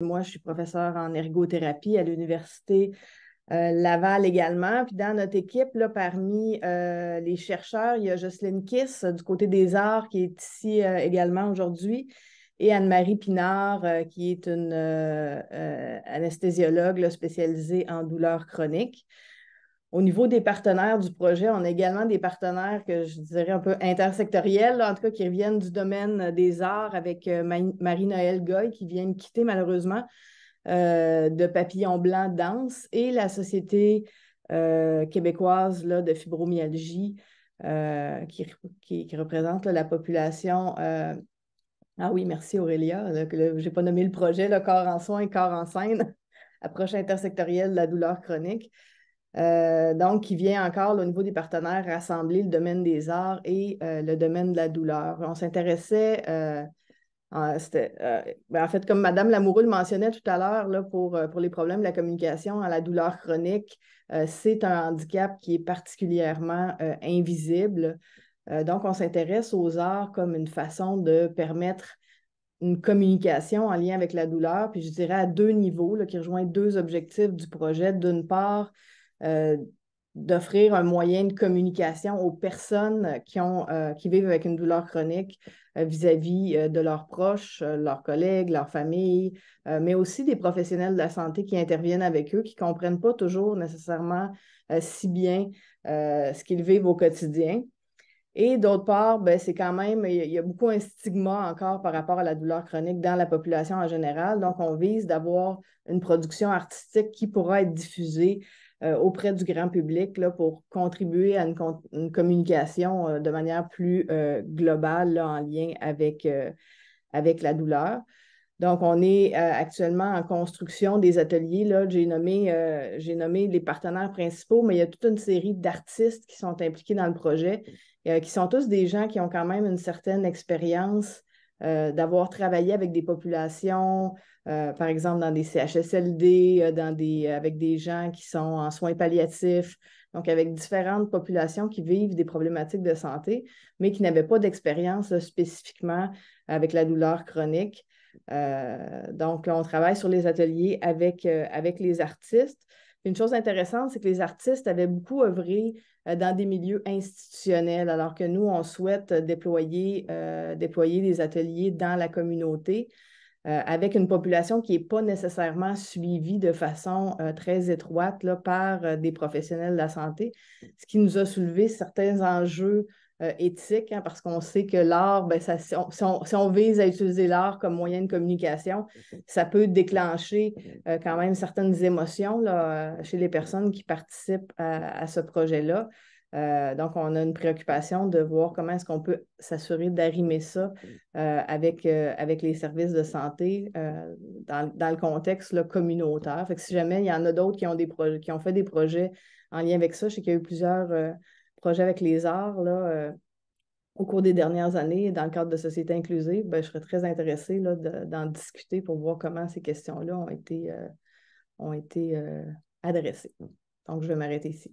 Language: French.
Moi, je suis professeure en ergothérapie à l'Université Laval également. Puis dans notre équipe, là, parmi les chercheurs, il y a Jocelyne Kiss du côté des arts qui est ici également aujourd'hui et Anne-Marie Pinard qui est une anesthésiologue là, spécialisée en douleurs chroniques. Au niveau des partenaires du projet, on a également des partenaires que je dirais un peu intersectoriels, là, en tout cas qui reviennent du domaine des arts avec Marie-Noëlle Goy qui vient de quitter malheureusement de Papillon Blanc Danse et la Société québécoise là, de fibromyalgie qui représente là, la population. Ah oui, merci Aurélia. Je n'ai pas nommé le projet, le corps en soins, corps en scène, approche intersectorielle de la douleur chronique. Donc, qui vient encore là, au niveau des partenaires rassembler le domaine des arts et le domaine de la douleur. On s'intéressait, en fait, comme Mme Lamoureux le mentionnait tout à l'heure, là, pour les problèmes de la communication, à la douleur chronique, c'est un handicap qui est particulièrement invisible. Donc, on s'intéresse aux arts comme une façon de permettre une communication en lien avec la douleur, puis je dirais à deux niveaux, là, qui rejoignent deux objectifs du projet. D'une part, euh, d'offrir un moyen de communication aux personnes qui vivent avec une douleur chronique vis-à-vis de leurs proches, leurs collègues, leurs familles, mais aussi des professionnels de la santé qui interviennent avec eux, qui ne comprennent pas toujours nécessairement si bien ce qu'ils vivent au quotidien. Et d'autre part, ben, c'est quand même, il y a beaucoup un stigma encore par rapport à la douleur chronique dans la population en général. Donc, on vise d'avoir une production artistique qui pourra être diffusée auprès du grand public là, pour contribuer à une communication de manière plus globale là, en lien avec la douleur. Donc, on est actuellement en construction des ateliers. Là. J'ai nommé les partenaires principaux, mais il y a toute une série d'artistes qui sont impliqués dans le projet, qui sont tous des gens qui ont quand même une certaine expérience d'avoir travaillé avec des populations, par exemple dans des CHSLD, avec des gens qui sont en soins palliatifs, donc avec différentes populations qui vivent des problématiques de santé, mais qui n'avaient pas d'expérience spécifiquement avec la douleur chronique. Donc, on travaille sur les ateliers avec les artistes. Une chose intéressante, c'est que les artistes avaient beaucoup œuvré dans des milieux institutionnels, alors que nous, on souhaite déployer des ateliers dans la communauté avec une population qui n'est pas nécessairement suivie de façon très étroite là, par des professionnels de la santé, ce qui nous a soulevé certains enjeux éthiques, hein, parce qu'on sait que l'art, ben, si on vise à utiliser l'art comme moyen de communication, ça peut déclencher quand même certaines émotions là, chez les personnes qui participent à ce projet-là. Donc, on a une préoccupation de voir comment est-ce qu'on peut s'assurer d'arrimer ça avec les services de santé dans le contexte là, communautaire. Fait que si jamais il y en a d'autres qui ont fait des projets en lien avec ça, je sais qu'il y a eu plusieurs projets avec les arts là, au cours des dernières années dans le cadre de Société inclusive, ben, je serais très intéressée là, d'en discuter pour voir comment ces questions-là ont été adressées. Donc, je vais m'arrêter ici.